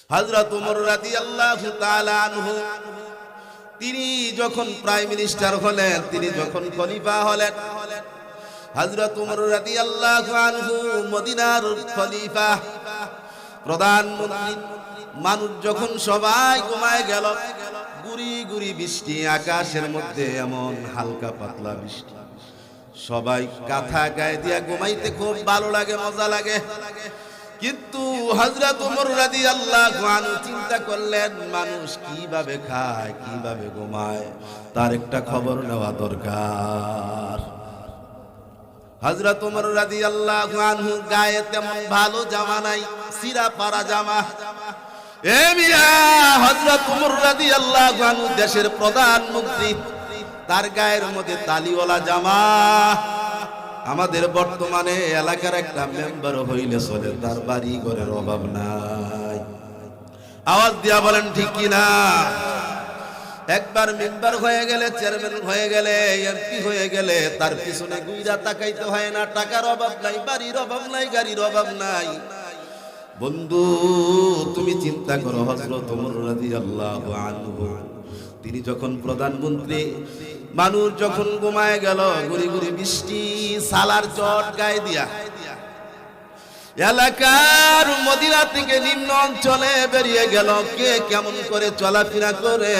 হযরত ওমর রাদিয়াল্লাহু তাআলা আনহু তিনি যখন প্রাইম মিনিস্টার হলেন, তিনি যখন খলিফা হলেন, হযরত ওমর রাদিয়াল্লাহু আনহু মদিনার খলিফা, প্রধানমন্ত্রী। মানুষ যখন সবাই ঘুমায় গেল, গুড়ি গুড়ি বৃষ্টি আকাশের মধ্যে, এমন হালকা পাতলা বৃষ্টি, সবাই কাঁথা গায়ে দিয়া ঘুমাইতে খুব ভালো লাগে, মজা লাগে। কিন্তু হযরত ওমর রাদিয়াল্লাহু আনহু চিন্তা করলেন, মানুষ কিভাবে খায়, কিভাবে ঘুমায়, তার একটা খবর নেওয়া দরকার। হযরত ওমর রাদিয়াল্লাহু আনহু গায়ে তেমন ভালো জামা নাই, সিরা পারা জামা। এ মিয়া, হযরত ওমর রাদিয়াল্লাহু আনহু দেশের প্রধানমন্ত্রী, তার গায়ের মধ্যে তালিওয়ালা জামা। আমাদের বর্তমানে এলাকার একটা মেম্বার হইলে চলে, তার বাড়ি ঘরের অভাব নাই। আওয়াজ দিয়া বলেন ঠিক কিনা? একবার মেম্বার হয়ে গেলে, চেয়ারম্যান হয়ে গেলে, এমপি হয়ে গেলে, তার পিছনে গুইরা তাকাইতে হয় না। টাকার অভাব নাই, বাড়ির অভাব নাই, গাড়ির অভাব নাই। বন্ধু, তুমি চিন্তা করো, হযরত ওমর রাদিয়াল্লাহু আনহু তিনি যখন প্রধানমন্ত্রী, মানুষ যখন ঘুমায় গেল, গুড়ি গুড়ি বৃষ্টি, সালার চট গায়ে দিয়া এলাকার মদিনা থেকে নিম্ন অঞ্চলে বেরিয়ে গেল। কে কেমন করে চলাফেরা করে।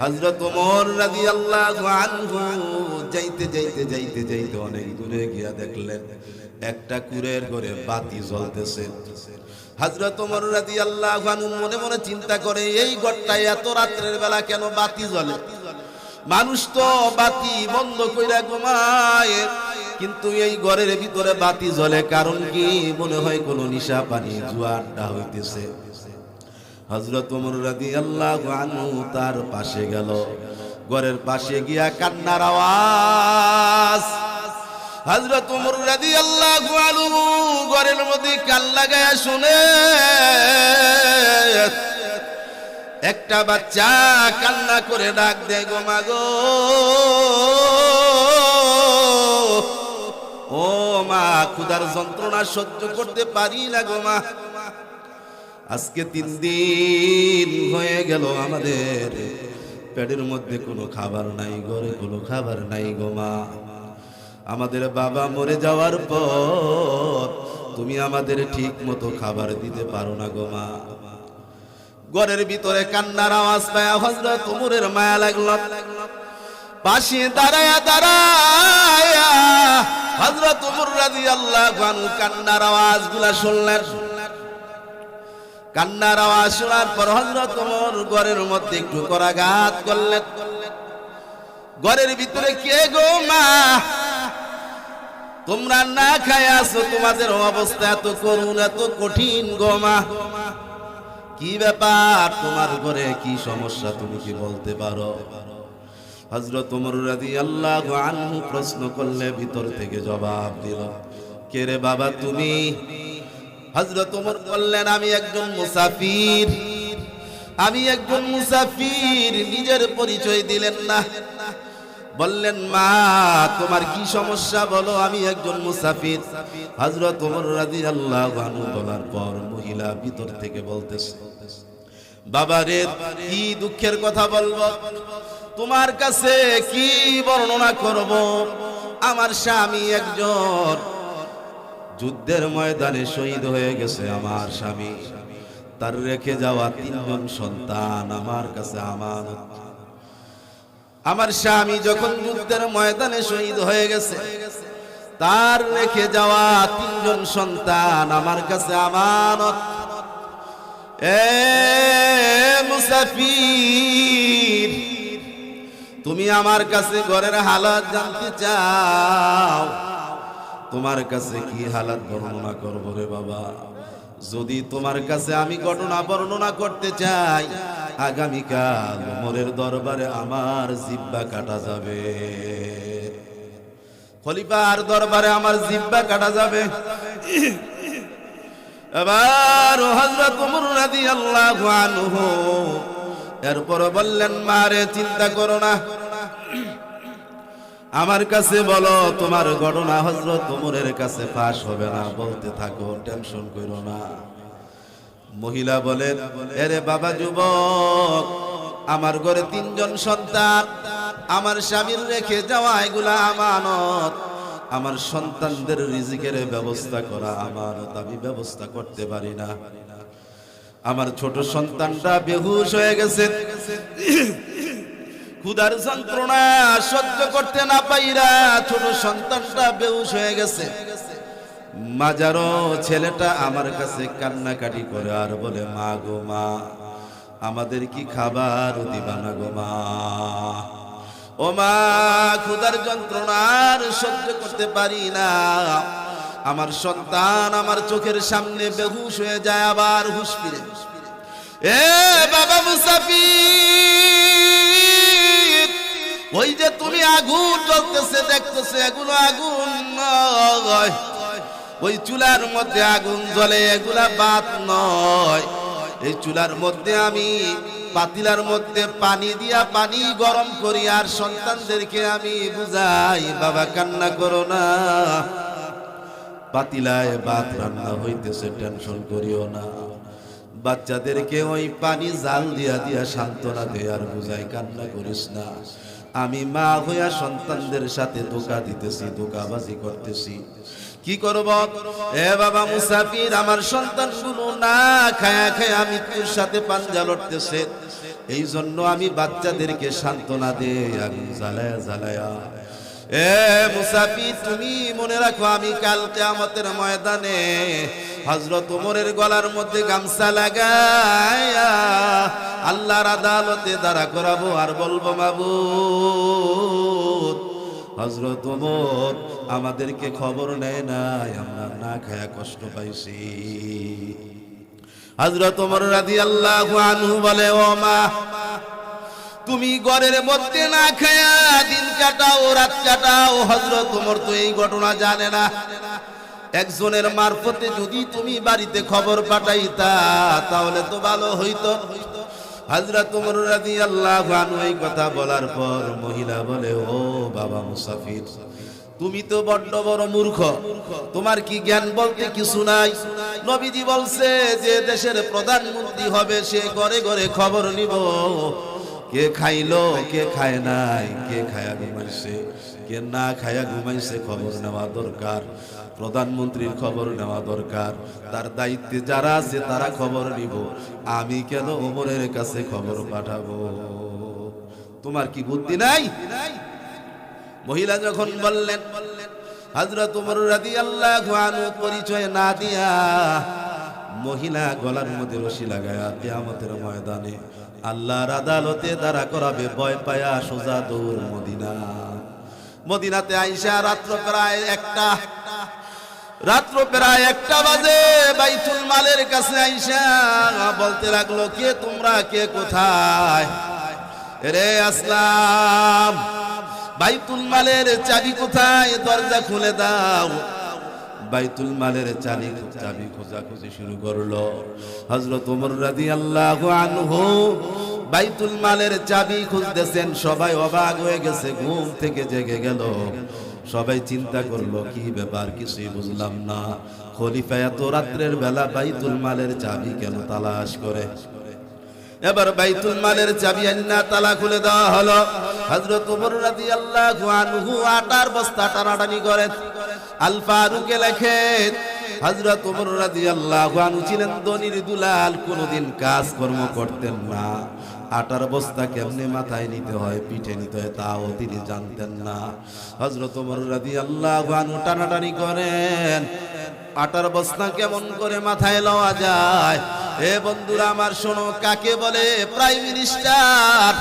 হযরত ওমর রাদিয়াল্লাহু আনহু যাইতে যাইতে যাইতে যাইতে অনেক দূরে গিয়া দেখলেন একটা কুঁড়ের ঘরে বাতি জ্বলতেছে। হযরত ওমর রাদিয়াল্লাহু আনহু মনে মনে চিন্তা করে, এই ঘরটায় এত রাত্রের বেলা কেন বাতি জ্বলে? মানুষ তো বাতি বন্ধ কইরা ঘুমায়, কিন্তু এই ঘরের ভিতরে বাতি জ্বলে কারণ কি? মনে হয় কোনো নিশা পানি, জুয়া আড্ডা হইতেছে। হযরত ওমর রাদিয়াল্লাহু আনহু তার পাশে গেল, ঘরের পাশে গিয়া কান্নার আওয়াজ। হযরত ওমর রাদিয়াল্লাহু আনহু ঘরের মধ্যে কান লাগায়া শুনে, একটা বাচ্চা কান্না করে ডাক দেয়, গো মা গো, ও মা, ক্ষুধার যন্ত্রণা সহ্য করতে পারি না গো মা। আজকে 3 দিন হয়ে গেল আমাদের পেটের মধ্যে কোনো খাবার নাই, ঘরে কোনো খাবার নাই গো মা। আমাদের বাবা মরে যাওয়ার পর তুমি আমাদের ঠিক মতো খাবার দিতে পারো না গো মা। ঘরের ভিতরে কান্নার আওয়াজ পায় হযরত ওমরের মায়া লাগলো। পাশে দাঁড়ায়া দাঁড়ায়া হযরত ওমর রাদিয়াল্লাহু আনহু কান্নার আওয়াজগুলা শুনলেন। কান্নার আওয়াজ শোনার পর হযরত ওমর ঘরের মধ্যে একটু করাঘাত করলেন। ঘরের ভিতরে কে গো মা? তোমরা না খায় আছো, তোমাদের অবস্থা এত করুণ, এত কঠিন গো মা। কি ব্যাপার, তোমার ঘরে কি সমস্যা, তুমি কি বলতে পারো? হযরত ওমর রাদিয়াল্লাহু আনহু প্রশ্ন করলে ভিতর থেকে জবাব দিল, কে রে বাবা তুমি? হযরত ওমর বললেন, আমি একজন মুসাফির, আমি একজন মুসাফির। নিজের পরিচয় দিলেন না, বললেন, মা তোমার কি সমস্যা বলো, আমি একজন মুসাফির। হযরত ওমর রাদিয়াল্লাহু আনহু বলার পর মহিলা ভিতর থেকে বলতেছে, বাবা রে, কি দুঃখের কথা বলবো, তোমার কাছে কি বর্ণনা করব? আমার স্বামী একজন যুদ্ধের ময়দানে শহীদ হয়ে গেছে। আমার স্বামী, তার রেখে যাওয়া 3 জন সন্তান আমার কাছে আমানত। আমার স্বামী যখন যুদ্ধের ময়দানে শহীদ হয়ে গেছে, তার রেখে যাওয়া 3 জন সন্তান আমার কাছে আমানত। এ মুসাফির, তুমি আমার কাছে ঘরের হালাত জানতে চাও? তোমার কাছে কি হালাত বর্ণনা করব রে বাবা? যদি তোমার কাছে আমি ঘটনা বর্ণনা করতে চাই, আগামীকাল ওমরের দরবারে আমার জিহ্বা কাটা যাবে, খলিফার দরবারে আমার জিহ্বা কাটা যাবে। এবার হযরত ওমর রাদিয়াল্লাহু আনহু এরপর বললেন, মারে চিন্তা করো না, আমার কাছে বলো তোমার ঘটনা। হযরত ওমরের কাছে ফাঁস হবে না, বলতে থাকো, টেনশন করো না। মহিলা বলেন, এরে বাবা যুবক, আমার ঘরে 3 জন সন্তান, আমার স্বামীর রেখে যাওয়া এগুলা আমানত, আমার সন্তানদের রিজিকের ব্যবস্থা করা আমানত, আমি ব্যবস্থা করতে পারি না। আমার ছোট সন্তানটা বেহুশ হয়ে গেছে, ক্ষুধার যন্ত্রণা সহ্য করতে না পাইরা ছোট সন্তানটা বেহুশ হয়ে গেছে। মাজারো ছেলেটা আমার কাছে কান্নাকাটি করে আর বলে, মা গো মা, আমাদের কি খাবার দিবা না গো মা? ও মা, ক্ষুধার যন্ত্রণার সহ্য করতে পারি না, আমার সন্তান আমার চোখের সামনে বেহুশ হয়ে যায়, আবার হুঁশ ফিরে। এ বাবা মুসাফির, ওই যে তুমি আগুন জ্বলতেছে দেখতেছে, এগুলো আগুন নয়, ওই চুলার মধ্যে আগুন জ্বলে, এগুলা ভাত নয়। এই চুলার মধ্যে আমি পাতিলার মধ্যে পানি দিয়া পানি গরম করি, আর সন্তানদেরকে আমি বুঝাই, বাবা কান্না করো না, পাতিলায় ভাত রান্না হইতেছে, টেনশন করিও না। বাচ্চাদেরকে ওই পানি জাল দিয়া দিয়া সান্ত্বনা দে আর বুঝাই, কান্না করিস না। আমি মা হইয়া সন্তানদের সাথে ধোঁকা দিতেছি, ধোঁকাবাজি করতেছি, কি করব? এ বাবা মুসাফির, আমার সন্তানগুলো না খায়া খায়া মৃত্যুর সাথে পাঞ্জা লড়তেছে, এই জন্য আমি বাচ্চাদেরকে সান্ত্বনা দে আগুন জ্বালায়া জ্বালায়া। এ মুসাফির, তুমি মনে রাখো, আমি কাল কিয়ামতের ময়দানে হযরত ওমরের গলার মধ্যে গামছা লাগায়া আল্লাহর আদালতে দাঁড়া করাবো, আর বলবো, মাবুদ, হযরত ওমর আমাদেরকে খবর নেয় নাই, আমরা না খায়া কষ্ট পাইছি। হযরত ওমর রাদিয়াল্লাহু আনহু বলে, ও মা, তুমি ঘরের মধ্যে না খায়া দিন কাটাও, রাত কাটাও, হযরত ওমর তো এই ঘটনা জানে না। একজনের মারফতে যদি তুমি বাড়িতে খবর পাঠাইতা তাহলে তো ভালো হইতো। হযরত ওমর রাদিয়াল্লাহু আনহু এই কথা বলার পর মহিলা বলে, ও বাবা মুসাফির, তুমি তো বড্ড বড় মূর্খ, তোমার কি জ্ঞান বলতে কিছু নাই? নবীজি বলছে যে দেশের প্রধানমন্ত্রী হবে সে ঘরে ঘরে খবর নিব, কে খাইলো কে খায় নাই, কে খায়া ঘুমাইছে কে না খায়া ঘুমাইছে, খবর নেওয়া দরকার। প্রধানমন্ত্রীর খবর নেওয়া দরকার, তার দায়িত্বে যারা আছে তারা খবর নিব, আমি কেন ওমরের কাছে খবর পাঠাবো? তোমার কি বুদ্ধি নাই? মহিলা যখন বললেন, হযরত ওমর রাদিয়াল্লাহু আনহু পরিচয় না দিয়া মহিলা গলার মধ্যে রশি লাগায়া কিয়ামতের ময়দানে আল্লাহর আদালতে দাঁড়া করাবে, ভয় পায়া সোজা দৌড় মদিনা। মদিনাতে আইসা রাত্র প্রায় একটা বাজে বাইতুল মালের কাছে আইসা বলতে লাগলো, কে তোমরা, কে কোথায়? রে আসলাম, বাইতুল মালের চাবি কোথায়? দরজা খুলে দাও। বাইতুল মালের চাবি খোঁজাখুঁজি শুরু করলো। হযরত ওমর রাদিয়াল্লাহু আনহু বাইতুল মালের চাবি খুঁজতেছেন, সবাই অবাক হয়ে গেছে, ঘুম থেকে জেগে গেল। সবাই চিন্তা করলো, কি ব্যাপার, কিছুই বুঝলাম না, খলিফা এত রাত্রের বেলা বাইতুল মালের চাবি কেন তালাশ করে? এবার বাইতুল মালের চাবি আন্না তালা খুলে দেওয়া হলো। হযরত ওমর রাদিয়াল্লাহু আনহু আটার বস্তা টানাটানি করেন। আল ফারুকে লেখেন, হযরত ওমর রাদিয়াল্লাহু আনহু ছিলেন ধনীর দুলাল, কোনোদিন কাজকর্ম করতেন না, আটার বস্তা কেমনে মাথায় নিতে হয়, পিঠে নিতে হয় তাও তিনি জানতেন না। হযরত ওমর রাদিয়াল্লাহু আনহু টানাটানি করেন, আটার বস্তা কেমন করে মাথায় লওয়া যায়। এ বন্ধুরা আমার শোনো, কাকে বলে প্রাইম মিনিস্টার?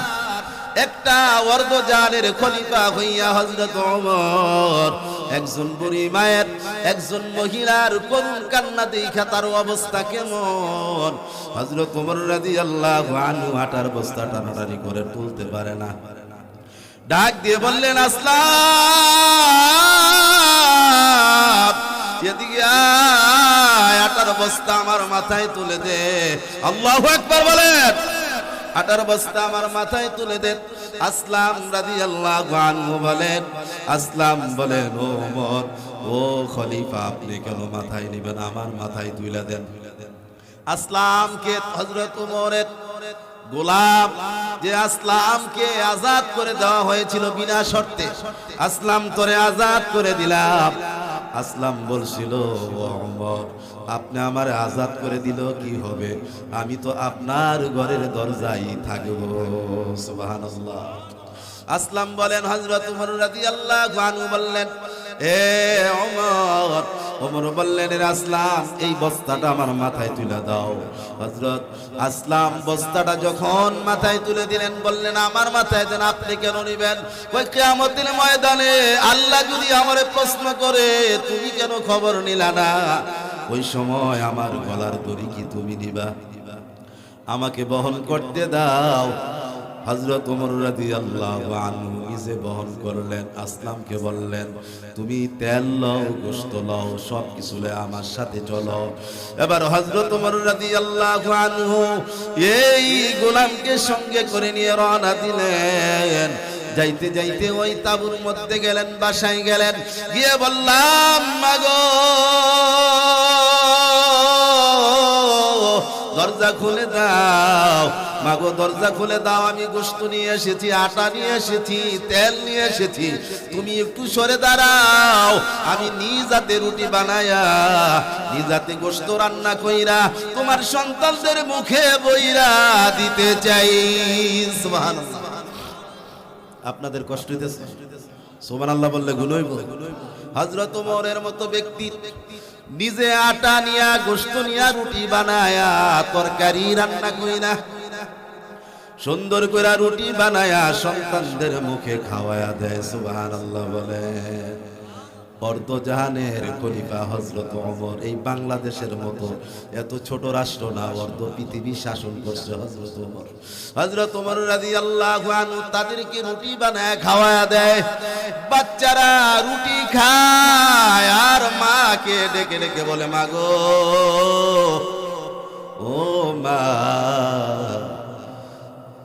একটা ওয়ার্দজানের খলিফা হইয়া হযরত ওমর একজন বুড়ি মায়ের, একজন মহিলার করুণ কান্না দেখা তার অবস্থা কেমন। হযরত ওমর রাদিয়াল্লাহু আনহু আটার বস্তা টানাটানি করে তুলতে পারে না, ডাক দিয়ে বললেন, আসলাম, এদিকে আয়, আটার বস্তা আমার মাথায় তুলে দে। আল্লাহু আকবার বলেন। আটার বস্তা আমার মাথায় তুলে দেন। আসলাম রাদিয়াল্লাহু আনহু বলেন, আসলাম বলেন, ও ওমর, ও খলিফা, আপনি কেন মাথায় নেবেন, আমার মাথায় তুলে দেন। আসলামকে হযরত ওমরের গোলাম যে আসলামকে আজাদ করে দেওয়া হয়েছিল বিনা শর্তে, আসলাম তোরে আজাদ করে দিলাম। আসলাম বলছিল, ও ওমর, আপনি আমার আজাদ করে দিল কি হবে, আমি তো আপনার ঘরের দরজায় থাকবো। সুবহানাল্লাহ। আসলাম বলেন, হযরত ওমর রাদিয়াল্লাহু আনহু বললেন, এ ওমর, ওমর বললেন, এর আসলাম এই বস্তাটা আমার মাথায় তুলে দাও। হযরত আসলাম বস্তাটা যখন মাথায় তুলে দিলেন, বললেন, আমার মাথায় দেন, আপনি কেন নিবেন? কই কিয়ামতের ময়দানে আল্লাহ যদি আমারে প্রশ্ন করে তুমি কেন খবর নিলা না, ওই সময় আমার গলার দড়ি কি তুমি নিবা? আমাকে বহন করতে দাও। হযরত ওমর রাদিয়াল্লাহু আনহু নিজে বহন করলেন, আসলামকে বললেন, তুমি তেল লও, গোশত লও, সব কিছু লয়ে আমার সাথে চলো। এবার হযরত ওমর রাদিয়াল্লাহু আনহু এই গোলামকে সঙ্গে করে নিয়ে রওনা দিলেন। যাইতে যাইতে ওই তাঁবুর মধ্যে গেলেন, বাসায় গেলেন, গিয়ে বললাম, মাগো দরজা খুলে দাও, মাগো দরজা খুলে দাও, আমি গোশত নিয়ে এসেছি, আটা নিয়ে এসেছি, তেল নিয়ে এসেছি, তুমি একটু সরে দাঁড়াও, আমি নিজ হাতে রুটি বানায়া নিজ হাতে গোশত রান্না কইরা তোমার সন্তানদের মুখে বইরা দিতে চাই। সুবহানাল্লাহ। আপনাদের কষ্ট হইতেছে? সুবহানাল্লাহ বললে গুণ হইব? হযরত ওমরের মতো ব্যক্তি নিজে আটা নিয়া, গোশত নিয়া, রুটি বানায়া, তরকারি রান্না কইরা, সুন্দর করে রুটি বানায়া সন্তানদের মুখে খাওয়ায়া দেয়। সুবহানাল্লাহ বলে। অর্ধজাহানের খলিফা হযরত ওমর, এই বাংলাদেশের মতো এত ছোট রাষ্ট্র না, অর্ধ পৃথিবী শাসন করছে হযরত ওমর। হযরত ওমর রাদিয়াল্লাহু আনহু তাদেরকে রুটি বানায় খাওয়ায়া দেয়। বাচ্চারা রুটি খায় আর মাকে ডেকে ডেকে বলে, মা গো, ও মা।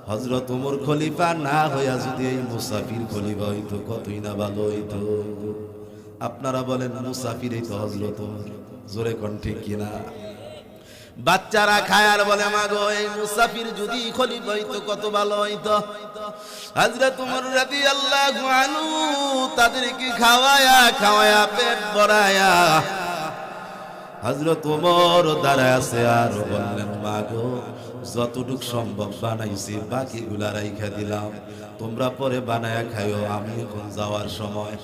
হযরত ওমর খলিফা না হইয়া যদি এই মুসাফির খলিফা হইতো, কতই না ভালো হইতো। আপনারা বলেন, মুসাফিরই তো হযরত ওমর। জোরে কোন ঠিক কিনা? বাচ্চারা খায় আর বলে, মা গো, এই মুসাফির যদি খলিফা হইতো কত ভালো হইতো। হযরত ওমর রাদিয়াল্লাহু আনহু তাদেরকে খাওয়ায়া খাওয়ায়া পেট ভরায়া হযরত ওমর দাঁড়ায় আছে আর বললেন, মা গো, যতটুক সম্ভব বানাইছি, বাকিগুলা রাইখা দিলাম, তোমরা পরে বানায়া খাইও, আমি এখন যাওয়ার সময়।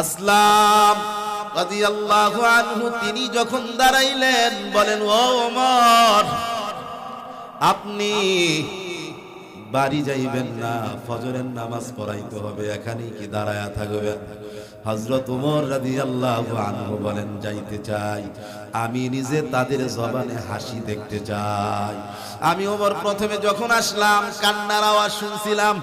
আসলাম রাদিয়াল্লাহু আনহু তিনি যখন দাঁড়াইলেন, বলেন, ও ওমর, আপনি বাড়ি যাইবেন না, ফজরের নামাজ পড়াইতে হবে, এখানেই কি দাঁড়ায়া থাকবেন? হযরত ওমর রাদিয়াল্লাহু আনহু বলেন, যাইতে চাই, আমি নিজে তাদের জবানে হাসি দেখতে চাই। আমি ওমর প্রথমে যখন আসলাম কান্নার আওয়াজ শুনছিলাম,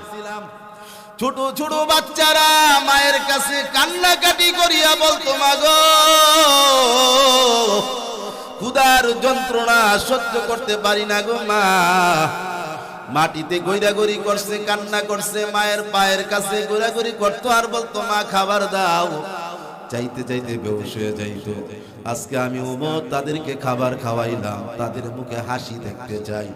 ছোট ছোট বাচ্চারা মায়ের কাছে কান্নাকাটি করিয়া বলতো, মা গো, ক্ষুধার যন্ত্রণা সহ্য করতে পারি না গো মা। মাটিতে গৈরাগরি করছে, কান্না করছে, মায়ের পায়ের কাছে গৈরাগরি করতো আর বলতো, মা খাবার দাও। চাইতে চাইতে বেহুশ হয়ে যাইতো। আজকে আমি ওমর তাদেরকে খাবার খাওয়াইলাম, তাদের মুখে হাসি দেখতে চাই।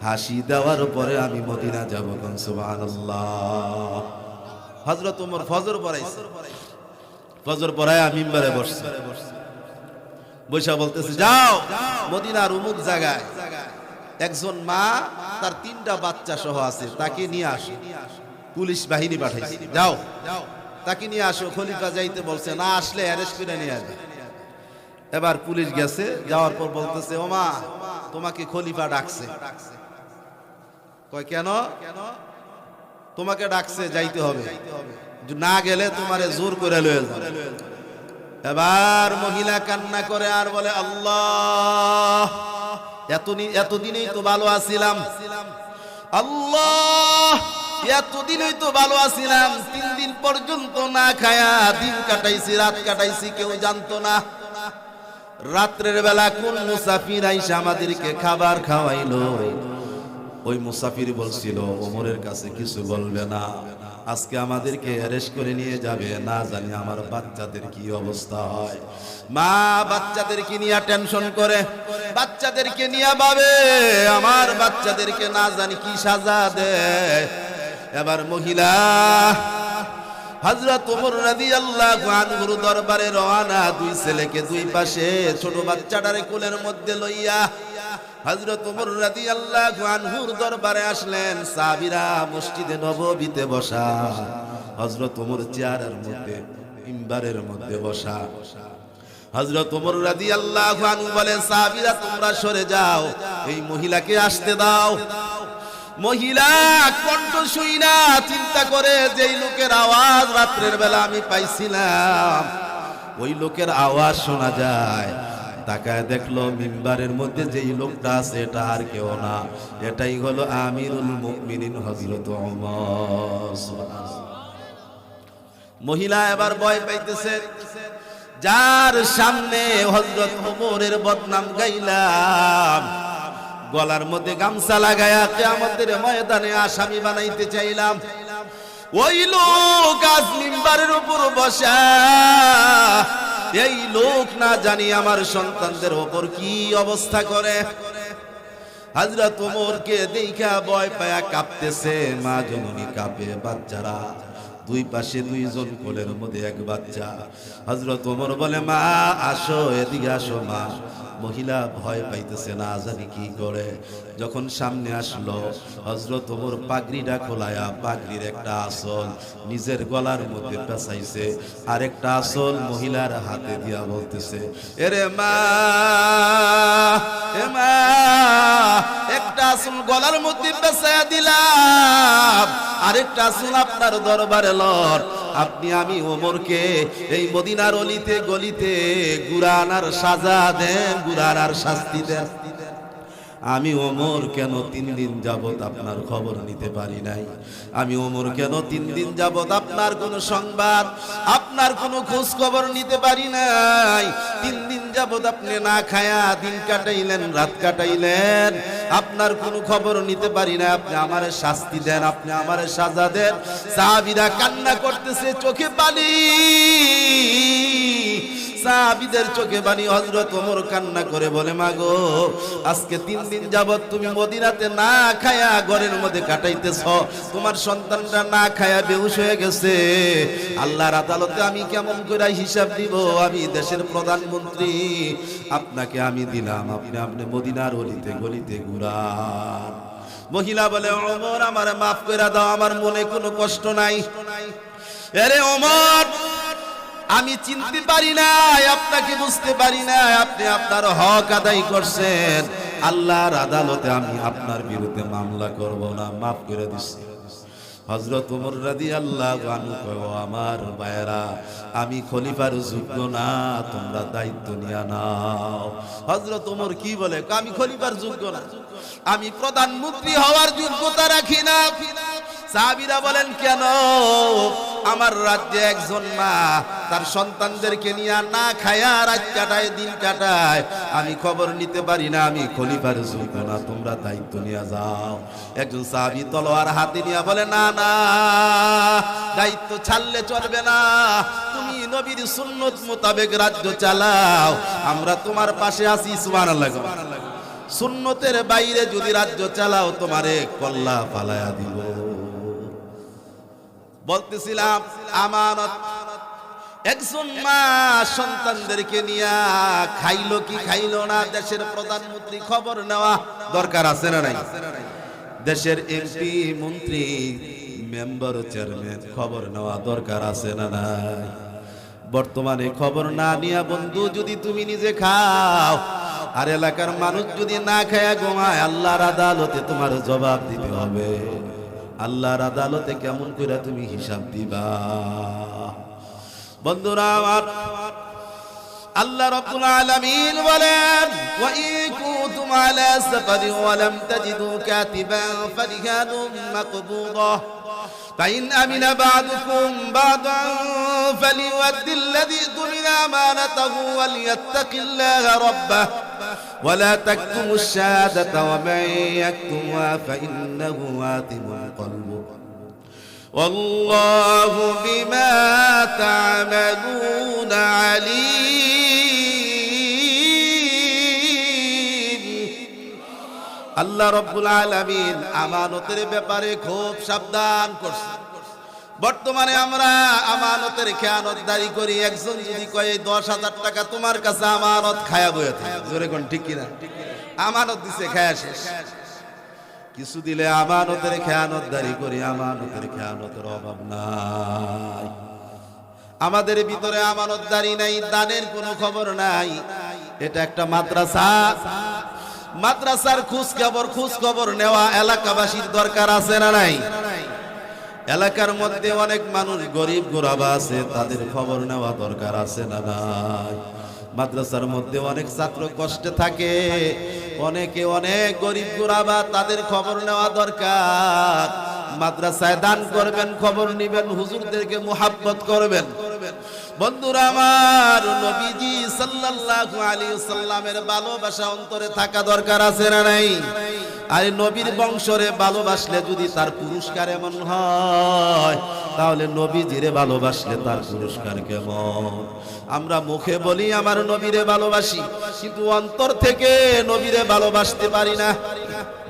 হাসি দেওয়ার পরে আমি মদিনা যাব। সুবহানাল্লাহ। হযরত ওমর ফজর পড়াইছে, ফজর পড়ায় মিম্বারে বসছে, বৈশা বলতেছে, যাও মদিনার অমুক জায়গায় একজন মা তার 3টা বাচ্চা সহ আছে, তাকে নিয়ে আসো। পুলিশ বাহিনী পাঠাইছে, যাও তাকে নিয়ে আসো। খলিফা যাইতে বলছে, না আসলে অ্যারেস্ট করে নিয়ে আসবে। এবার পুলিশ গেছে, যাওয়ার পর বলতেছে, ও মা, তোমাকে খলিফা ডাকছে। কয়, কেন? তোমাকে ডাকছে, যাইতে হবে, না গেলে তোমারে জোর করে লয়ে যাবে। এবার মহিলা কান্না করে আর বলে, আল্লাহ, এতদিনেই তো ভালো আছিলাম, আল্লাহ, এতদিনই তো ভালো আছিলাম, 3 দিন পর্যন্ত না খায়া দিন কাটাইছি, রাত কাটাইছি, কেউ জানতো না। রাত্রের বেলা কোন মুসাফির আইসা আমাদেরকে খাবার খাওয়াইলো। ওই মুসাফির বলছিল, ওমরের কাছে কিছু বলবে না, আজকে আমাদেরকে অ্যারেস্ট করে নিয়ে যাবে, না জানি আমার বাচ্চাদের কি অবস্থা হয়। মা বাচ্চাদেরকে নিয়ে টেনশন করে, বাচ্চাদেরকে নিয়ে ভাবে আমার বাচ্চাদেরকে না জানি কি সাজা দেয়। এবার মহিলা হযরত ওমর রাদিয়াল্লাহু আনহুর দরবারে রওনা, দুই ছেলেকে দুই পাশে, ছোট বাচ্চাটারে কোলের মধ্যে লইয়া হযরত ওমর রাদিয়াল্লাহু আনহুর দরবারে আসলেন। সাহাবীরা মসজিদে নববীতে বসা, হযরত ওমর চেয়ারের মধ্যে, মিম্বারের মধ্যে বসা। হযরত ওমর রাদিয়াল্লাহু আনহু বলেন, সাহাবীরা তোমরা সরে যাও, এই মহিলাকে আসতে দাও। মহিলা কণ্ঠ শুইনা চিন্তা করে, যেই লোকের আওয়াজ রাত্রের বেলা আমি পাইছিলাম ওই লোকের আওয়াজ শোনা যায়। তাকায় দেখলো মিম্বারের মধ্যে যেই লোকটা আছে এটা আর কেউ না, এটাই হলো আমিরুল মুমিনিন হযরত ওমর। মহিলা এবার ভয় পাইতেছে, যার সামনে হযরত ওমরের বদনাম গাইলাম, গলার মধ্যে গামছা লাগায়া কিয়ামতের ময়দানে আসামি বানাইতে চাইলাম, ওই লোক আজ মিম্বারের উপর বসা। এই লোক না জানি আমার সন্তানদের উপর কি অবস্থা করে। হযরত ওমরকে দেখা ভয় পায়া কাঁপতেছে, মা জননী কাঁপে, বাচ্চারা দুই পাশে দুইজন, কোলের মধ্যে এক বাচ্চা। হযরত ওমর বলে, মা আসো, এদিকে আসো মা। মহিলা ভয় পাইতেছে, না জানি কি করে। যখন সামনে আসলো, হযরত ওমর পাগড়িটা খোলায়া পাগড়ির একটা আসল নিজের গলার মধ্যে পেঁচাইছে, আর একটা আসল মহিলার হাতে দিয়া বলতেছে, এরে মা, এ মা, একটা আসল গলার মধ্যে পেঁচাইয়া দিলাম, আরেকটা আসল আপনার দরবারে লর। আপনি আমি ওমরকে এই মদিনার অলিতে গলিতে গুরানার সাজা দেন, গুরানার শাস্তি দেন। আমি ওমর কেন 3 দিন যাবত আপনার খবর নিতে পারি নাই? আমি ওমর কেন 3 দিন যাবত আপনার কোনো সংবাদ, আপনার কোনো খোঁজ খবর নিতে পারি নাই? 3 দিন যাবত আপনি না খায়া দিন কাটাইলেন, রাত কাটাইলেন, আপনার কোনো খবর নিতে পারি না। আপনি আমারে শাস্তি দেন, আপনি আমারে সাজা দেন। সাহাবীরা কান্না করতেছে, চোখে পানি, সাহাবীদের চোখে পানি। হযরত ওমর কান্না করে বলে, মাগো আজকে 3 দিন যাবত তুমি মদিনাতে না খায়া ঘরের মধ্যে কাটাইতেছ, তোমার সন্তানটা না খায়া বেহুশ হয়ে গেছে। আল্লাহর আদালতে আমি কেমন করে হিসাব দিব? আমি দেশের প্রধানমন্ত্রী, আপনাকে আমি দিলাম, আপনি আপনি মদিনার অলিতে গলিতে ঘুরান। মহিলা বলে, ওমর আমারে মাফ করে দাও, আমার মনে কোনো কষ্ট নাই। আরে ওমর, আমি চিনতে পারি না, আপনাকে বুঝতে পারি না, আপনি আপনার হক আদায় করছেন, আল্লাহর আদালতে আমি আপনার বিরুদ্ধে মামলা করব না, মাফ করে দিচ্ছি। হযরত ওমর রাদিয়াল্লাহু আনহু কয়, আমার ভাইয়েরা, আমি খলিফার যোগ্য না, তোমরা দায়িত্ব নিয়ে নাও। হযরত ওমর কি বলে, আমি খলিফার যোগ্য না, আমি প্রধানমন্ত্রী হওয়ার যোগ্যতা রাখি না। সাহাবীরা বলেন, কেন? আমার রাজ্যে একজন মা তার সন্তানদেরকে নিয়ে না খায়া রাত কাটায়, দিন কাটায়, আমি খবর নিতে পারি না, আমি খলিফার যোগ্য না, তোমরা দায়িত্ব নিয়ে যাও। একজন সাহাবী তলোয়ার হাতে নিয়ে বলে, না না, দায়িত্ব ছাড়লে চলবে না, তুমি নবীর সুন্নত মোতাবেক রাজ্য চালাও, আমরা তোমার পাশে আছি। সুবহানাল্লাহ। সুন্নতের বাইরে যদি রাজ্য চালাও, তোমারে কল্লা পালায়া দিব। বলতেছিলাম, আমানত। একজন মা সন্তানদেরকে নিয়ে খাইলো কি খাইলো না, দেশের প্রধানমন্ত্রী খবর নেওয়া দরকার আছে না নাই? দেশের এমপি, মন্ত্রী, মেম্বার, চেয়ারম্যান খবর নেওয়া দরকার আছে না নাই? বর্তমানে খবর না নিয়া বন্ধু যদি তুমি নিজে খাও, আর এলাকার মানুষ যদি না খায়া ঘুমায়, আল্লাহর আদালতে তোমার জবাব দিতে হবে। আল্লাহর আদালতে কেমন করে তুমি হিসাব দিবা? বন্ধুরা আমার, আল্লাহ রাব্বুল আলামিন বলেন, ওয়া ইন কুনতুম আলা সাফারিন ওয়া লাম তাজিদু কাতিবান ফারিহানুম মাকবুদা ফাইন আমিনা বা'দুকুম বা'দান ফালিউদ্দি আল্লাযী তুমিনা আমানাতাহু ওয়া লিয়াত্তাকিল্লাহা রাব্বাহু ওয়া লা তাকতুমুশ শাহাদাতা ওয়া মান ইয়াকতুমহা ফাইন্নাহু আতিমুন কলবুহু ওয়াল্লাহু বিমা তা'মালুনা আলীম। আল্লাহ রাব্বুল আলামিন আমানতের ব্যাপারে খুব সাবধান করছে। বর্তমানে আমরা আমানতের খেয়ানতদারি করি। একজন যদি কয় 10,000 টাকা তোমার কাছে আমানত, খায়া বয়ে থাকে, জোরে কোন ঠিক কিনা? আমানত দিছে, খায়া শেষ। কিছু দিলে আমানতের খেয়ানতদারি করি। আমানতের খেয়ানতের অভাব নাই আমাদের ভিতরে, আমানতদারি নাই, দানের কোনো খবর নাই। এটা একটা মাদ্রাসা, মাদ্রাসার খোঁজ খবর নেওয়া এলাকাবাসীর দরকার আছে না নাই? এলাকার মধ্যে অনেক মানুষ গরিব গোরাবা আছে, তাদের খবর নেওয়া দরকার আছে না নাই? মাদ্রাসার মধ্যে অনেক ছাত্র কষ্টে থাকে, অনেকে অনেক গরিব গোরাবা, তাদের খবর নেওয়া দরকার। মাদ্রাসায় দান করবেন, খবর নিবেন, হুজুরদেরকে মুহাব্বত করবেন। বন্ধুরা আমার, নবীজি সাল্লাল্লাহু আলাইহি ওয়াসাল্লামের ভালোবাসা অন্তরে থাকা দরকার আছে না নাই? আরে নবীর বংশরে ভালোবাসলে যদি তার পুরস্কার এমন হয়, তাহলে নবীজিরে ভালোবাসলে তার পুরস্কার কেমন? আমরা মুখে বলি আমার নবীরে ভালোবাসি, কিন্তু অন্তর থেকে নবীরে ভালোবাসতে পারি না।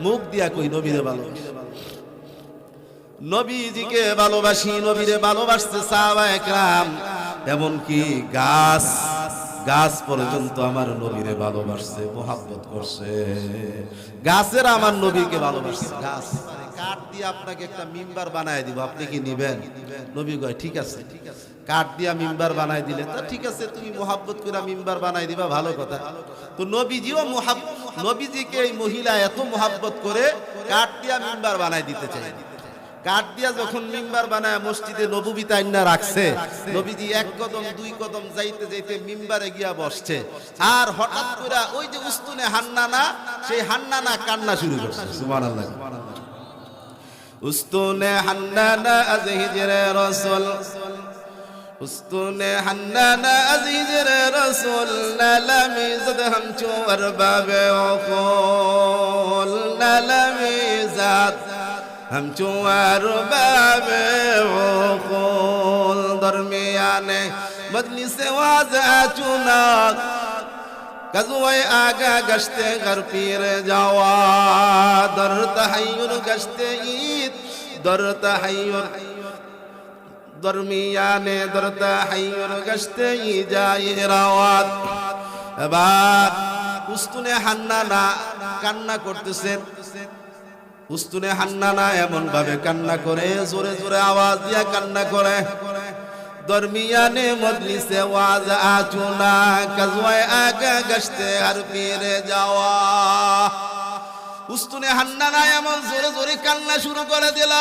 মুখ দিয়া কই নবীরে ভালোবাসি, নবীজিকে ভালোবাসি, নবীরে ভালোবাসতে সাহাবায়ে কেরাম, এমনকি গাছ পর্যন্ত আমার নবীরে ভালোবাসছে, মুহাব্বত করছে। গাছের আমার নবীকে ভালোবাসছে। গাছ কাঠ দিয়ে আপনাকে একটা মিম্বার বানায় দিব, আপনি কি নিবেন? নবী কয় ঠিক আছে, কাঠ দিয়া মিম্বার বানায় দিলে তা ঠিক আছে, তুমি মুহাব্বত করে মিম্বার বানায় দিবা, ভালো কথা। তো নবীজিও নবীজিকে এই মহিলা এত মুহাব্বত করে কাঠ দিয়া মিম্বার বানায় দিতে চাই। কাঠ দিয়া যখন মিম্বার বানায় মসজিদে নববীতে আইনা রাখছে, নবীজি এক কদম দুই কদম যাইতে যাইতে মিম্বারে গিয়া বসছে। আর হঠাৎ করে ওই যে উস্তুনে হান্নানা, সেই হান্নানা কান্না শুরু করছে। সুবহানাল্লাহ। উস্তুনে হান্নানা আজ হিজরে রাসূল, উস্তুনে হান্নানা আজ হিজরে রাসূল, নালামি জাদ হামচো আরবাবে ওকুল, নালামি জাদ हमचो अरबाबे वक़ुल, दरमियाने मजलिस वाज़ चुना, कज़ुए आगा गश्ते घर पीर जावा, दर तहय्युर गश्ते ईद, दर तहय्युर दरमियाने दर तहय्युर गश्ते ई जाए रावात। এবার উস্তুনে হান্নানা কান্না করতেছেন। উস্তুনে হান্নানা এমন ভাবে কান্না করে, জোরে জোরে আওয়াজ দিয়া কান্না করে। দরমিয়ানে মজলিসে ওয়াজ আচুনা, কাজওয়ায়ে আগা গশতে আর পীরে যাওয়া। উস্তুনে হান্নানা এমন জোরে জোরে কান্না শুরু করে দিল।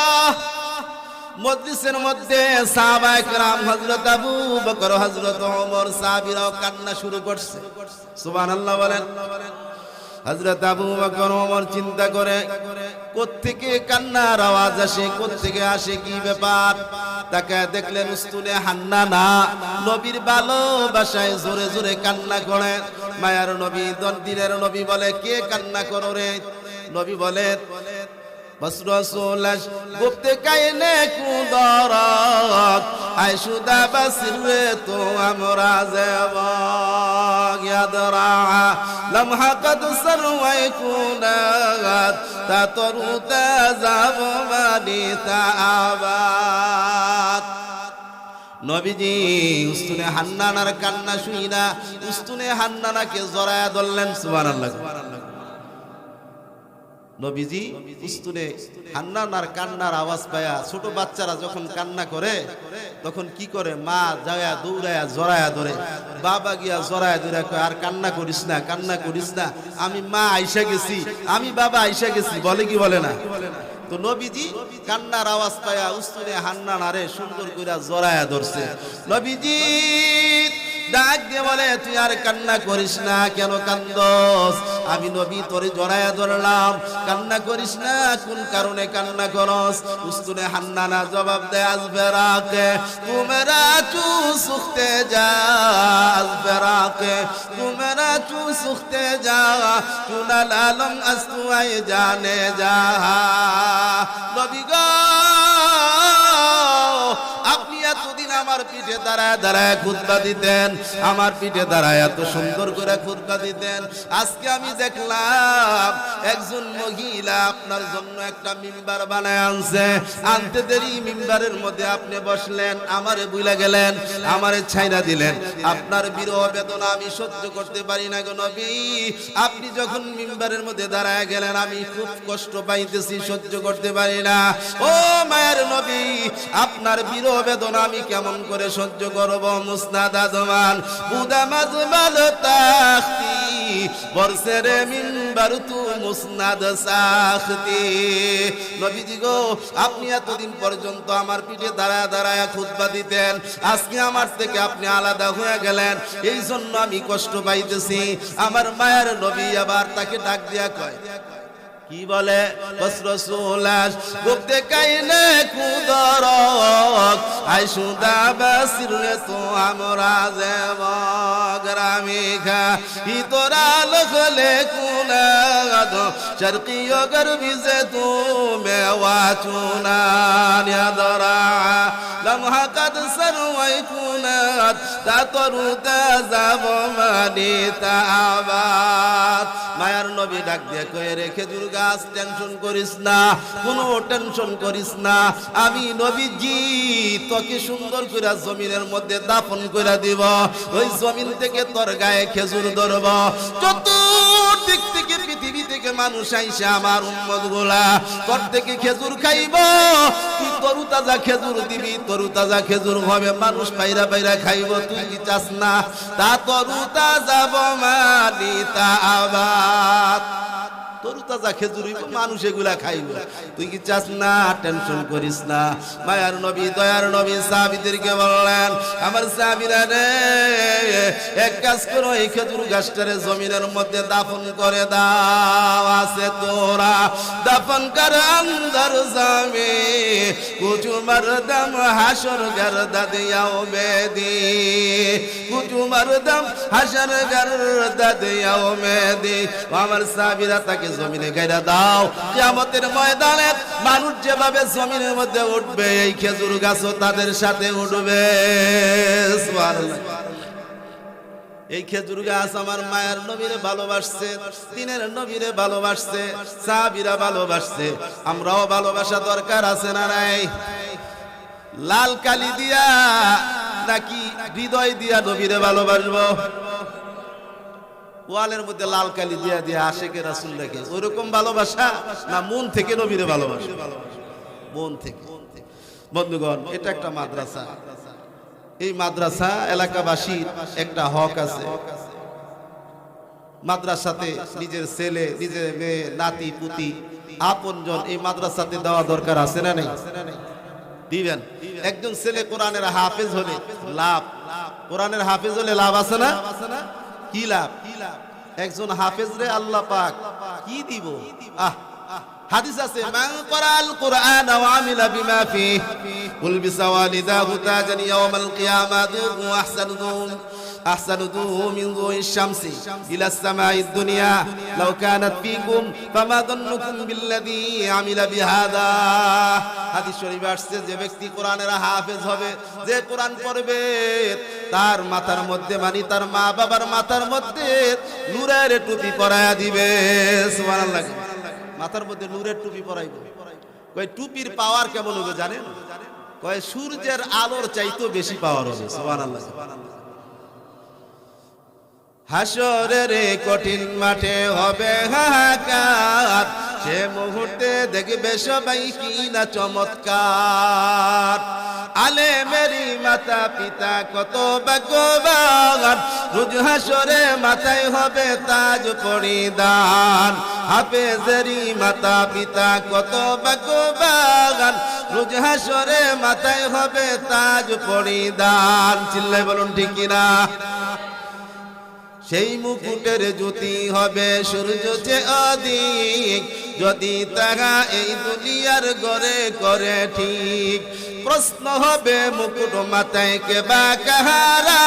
মজলিসের মধ্যে সাহাবায়ে কেরাম, হযরত আবু বকর, হযরত ওমর, সাহাবীরাও কান্না শুরু করছে। সুবহানাল্লাহ বলেন। হযরত আবু বকর ওমর চিন্তা করে কোত্থেকে কান্নার আওয়াজ আসে, কোত্থেকে আসে, কি ব্যাপার? তাকে দেখলেন উস্তুনে হান্নানা নবীর ভালোবাসায় জোরে জোরে কান্না করে। মায়ার নবী, দিনের নবী বলে, কে কান্না করো রে? নবী বলে, बस रसूलश गुप्त कहने कुदरत आयशुदा बसरे तो अमराज़ वाग याद रहा लम्हा कद सरवाए कुनत ततरु तज़ाब वाली ताबात। নবীজি উস্তুনে হান্নানার কান্না শুইনা উস্তুনে হান্নানাকে জড়ায়া ধরলেন। সুবহানাল্লাহ। নবীজি উস্তুনে হান্নানার কান্নার আওয়াজ পায়া, ছোট বাচ্চারা যখন কান্না করে তখন কি করে, মা যায়া দৌড়ায়া জড়ায়া ধরে, বাবা গিয়া জড়ায়া ধরে কয়, আর কান্না করিস না, কান্না করিস না, আমি মা আইসা গেছি, আমি বাবা আইসা গেছি, বলে কি বলে না? তো নবীজি কান্নার আওয়াজ পায়া উস্তুনে হান্নানারে সুন্দর কইরা জড়ায়া ধরছে। নবীজি ডাক দিয়ে বলে, তুই আর কান্না করিস না, কেন কান্দস? আমি নবী তোরে জড়ায়া ধরলাম, কান্না করিস না, কোন কারণে কান্না করস? উস্তুনে হান্নানা জবাব দেয়, আজ ফেরাকে তুমেরা চু সুখতে যা, আজ ফেরাকে তুমেরা চু সুখতে যা, চুনাল আলম আস্তুয়াই জানে যা। নবী গো এতদিন আমার পিঠে দাঁড়ায় দাঁড়ায় খুতবা দিতেন, আমার পিঠে দাঁড়ায় এত সুন্দর করে খুতবা দিতেন। আজকে আমি দেখলাম একজন মহিলা আপনার জন্য একটা মিম্বার বানায় আনছে, আনতে দেরি মিম্বারের মধ্যে আপনি বসলেন, আমারে বুইলা গেলেন, আমারে ছাইরা দিলেন। আপনার বিরহ বেদনা আমি সহ্য করতে পারি না গো নবী। আপনি যখন মিম্বারের মধ্যে দাঁড়ায় গেলেন আমি খুব কষ্ট পাইতেছি, সহ্য করতে পারি না। ও মায়ের নবী, আপনার বিরহ বেদনা আমি কেমন করে সহ্য করব? মুসনাদ আজমান বুদামাজমাল তাখতি বরসেরে মিম্বার তু মুসনাদ সাখতি। নবীজি গো, আপনি এতদিন পর্যন্ত আমার পিঠে দাঁড়ায় দাঁড়ায় খুতবা দিতেন, আজকে আমার থেকে আপনি আলাদা হয়ে গেলেন, এই জন্য আমি কষ্ট পাইতেছি। আমার মায়ের নবী আবার তাকে ডাক দিয়া কয়, কি বলে? বসরসুলাস গুপ্তে কাইনে কুদরক আইসুদা বাসিরে তো আমরা যেব গ্রামিকা ইতরা লখলে কুনাদ শরকিয় গরবি যে তু মেওয়াচুনা নিয়াদরা লমহা কদ সরওয়াই কুনাদ তাতরু তাজাব মানিতা আবাদ। মায়ার নবী ডাক দিয়ে কয়ে রেখে গাছ, টেনশন করিস না, কোনো টেনশন করিস না, আমি নবীজি তোকে সুন্দর করে জমিনের মধ্যে দাফন করে দিব, ওই জমিন থেকে তোর গায়ে খেজুর ধরব। চতুর্দিক থেকে পৃথিবী থেকে মানুষ আইসা আমার উম্মত গুলা তোর থেকে খেজুর খাইব, তুই তরু তাজা খেজুর দিবি, তরু তাজা খেজুর হবে, মানুষ পাইরা পাইরা খাইব। তুই কি চাস না তা তরু তাজা বমানি তা আবাদ, তরু তাজা খেজুর মানুষ এগুলা খাইব, তুই কি চাস না? টেনশন করিস না। মায়ার নবী দয়ার নবী সাহাবীদেরকে বললেন, আমার সাহাবীরা রে, এক কাজ করো, এই খেজুর গাছটারে জমিনের মধ্যে দাফন করে দাও, আছে তোরা দাফন কর আন্দর জামে কুচু মরদম হাসর গর্দা দিয়াও বেদি, কুচু মরদম হাসর গর্দা দিয়াও মেদি। আমার সাহাবীরা তাকে জমিনে গাইরা দাও, কিয়ামতের ময়দানে মানুষ যেভাবে জমিনের মধ্যে উঠবে এই খেজুর গাছও তাদের সাথে উঠবে। সুবহানাল্লাহ। এই খেজুর গাছ আমার মায়ের নবীরে ভালোবাসছে, দিনের নবীরে ভালোবাসছে, সাহাবীরা ভালোবাসছে, আমরাও ভালোবাসা দরকার আছে না নাই? লাল কালি দিয়া নাকি হৃদয় দিয়া নবীরে ভালোবাসবো? ওয়ালের মধ্যে লাল কালি দিয়া দিয়া আশেকে রাসূল লেখে, ওইরকম ভালোবাসা না মন থেকে নবীরে ভালোবাসা? মন থেকে। বন্ধুগণ, এটা একটা মাদ্রাসা, এই মাদ্রাসা এলাকাবাসীর একটা হক আছে। মাদ্রাসাতে নিজের ছেলে, নিজের মেয়ে, নাতি পুতি, আপনজন এই মাদ্রাসাতে দেওয়া দরকার আছে না নাই? দিবেন। একজন ছেলে কোরআনের হাফেজ হলে লাভ, কোরআনের হাফেজ হলে লাভ আছে না? কি লাভ? একজন হাফেজ রে আল্লাহ পাক কি দিব? হাদিস আছে, মান ক্বরাআল কুরআন ওয়া আমিলা বিমা ফিহি উলবিসা ওয়ালিদাহু তাজান ইয়াওমাল কিয়ামাতি ওয়া আহসানুহু মিন যুইশ শামসি ইলা সামাঈদ দুনিয়া লাউ কানাত ফীকুম ফামা যান্নুকুম বিল্লাযী আমিলা বিহাদা। হাদিস শরীফে আসছে, যে ব্যক্তি কোরআনের হাফেজ হবে, যে কোরআন পড়বে, তার মাথার মধ্যে মানে তার মা বাবার মাথার মধ্যে নূরের টুপি পরায়া দিবে। সুবহানাল্লাহ। মাথার মধ্যে নূরের টুপি পরাইবে। কয় টুপির পাওয়ার কেমন হবে জানেন? কয় সূর্যের আলোর চাইতেও বেশি পাওয়ার হবে। সুবহানাল্লাহ। হাসরের কঠিন মাঠে হবে হাহাকার, সে মুহূর্তে দেখবে সবাই কি না চমৎকার। আলেমেরি মাতা পিতা কত ভাগ্যবান, রোজ হাসরে মাথায় হবে তাজ পরিধান। হাফেজেরি মাতা পিতা কত ভাগ্যবান, রোজ হাসরে মাথায় হবে তাজ পরিধান। চিল্লাই বলুন ঠিক কিনা? সেই মুকুটের জ্যোতি হবে সূর্য চেয়ে অধিক, যদি তাহা এই দুনিয়ার গড়ে করে ঠিক। প্রশ্ন হবে মুকুট মাথায় কে বা কাহারা,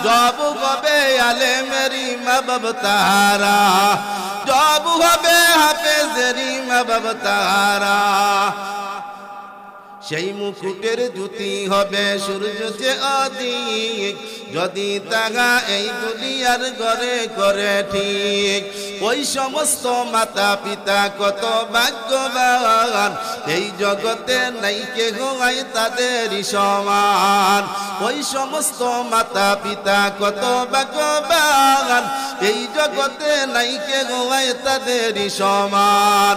জব হবে আলেমেরি মা বাপ তাহারা, জব হবে হাফেজেরি মা বাপ তাহারা। সেই মুকুটের জ্যোতি হবে সূর্য যে অধিক, যদি তাহা এই দুনিয়ার ঘরে করে ঠিক। ওই সমস্ত মাতা পিতা কত ভাগ্যবান, এই জগতে নাই কেহ তাদেরই সমান। ওই সমস্ত মাতা পিতা কত ভাগ্যবান, এই জগতে নাই কেহ তাদেরই সমান।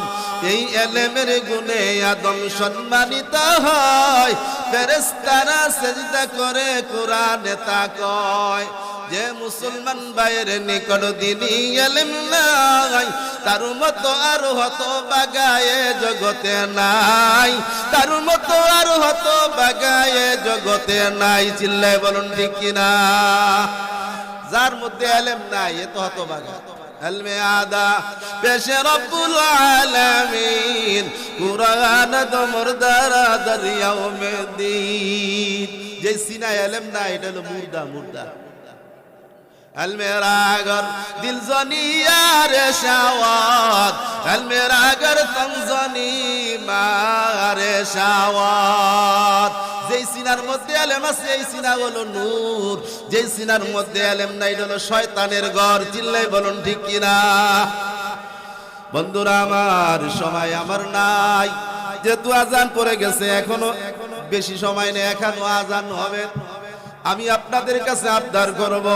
এই এলেমের গুণে আদম সম্মানিত হয়, ফেরেশতারা সেজদা করে কোরআনে তা কয়। যে মুসলমান ভাইয়ের নিকট দিনই এলেম নাই, তার মতো আর হত বাগায়ে জগতে নাই, তার মতো আর হত বাগায়ে জগতে নাই। চিল্লায় বলুন ঠিক কিনা? যার মধ্যে এলেম নাই এ তো হত বাগা। এলমে আদা পেশে রব্বুল আলামিন, কুরআন তো মুর্দারা দরিয়াউমে দিন। যে সিনা এলেম নাই এটা হলো মুর্দা, মুর্দা। अल मेरा अगर दिल जनी यारे शावाद, अल मेरा अगर तम जनी मारे शावाद। যেই সিনার মধ্যে এলেম আছে এই সিনা হলো নূর, যেই সিনার মধ্যে এলেম নাই হলো শয়তানের ঘর। চিল্লাই বলুন ঠিক কিনা? বন্ধুরা আমার, সময় আমার নাই, যেহেতু আজান পড়ে গেছে, এখনো বেশি সময় নেই, এখনো আজান হবে। আমি আপনাদের কাছে আবদার করব,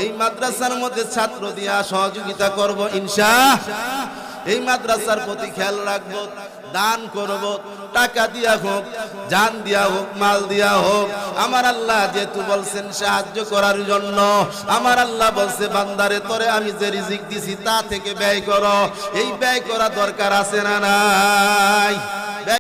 এই মাদ্রাসার মধ্যে ছাত্র দিয়া সহযোগিতা করব ইনশাআল্লাহ। এই মাদ্রাসার প্রতি খেয়াল রাখবো, দান করব, টাকা দিয়া হোক, জান দিয়া হোক, মাল দিয়া হোক। আমার আল্লাহ যেহেতু বলছেন সাহায্য করার জন্য, আমার আল্লাহ বলছে বান্দারে তোরে আমি যে রিজিক দিছি তা থেকে ব্যয় করো। এই ব্যয় করা দরকার আছে না নাই?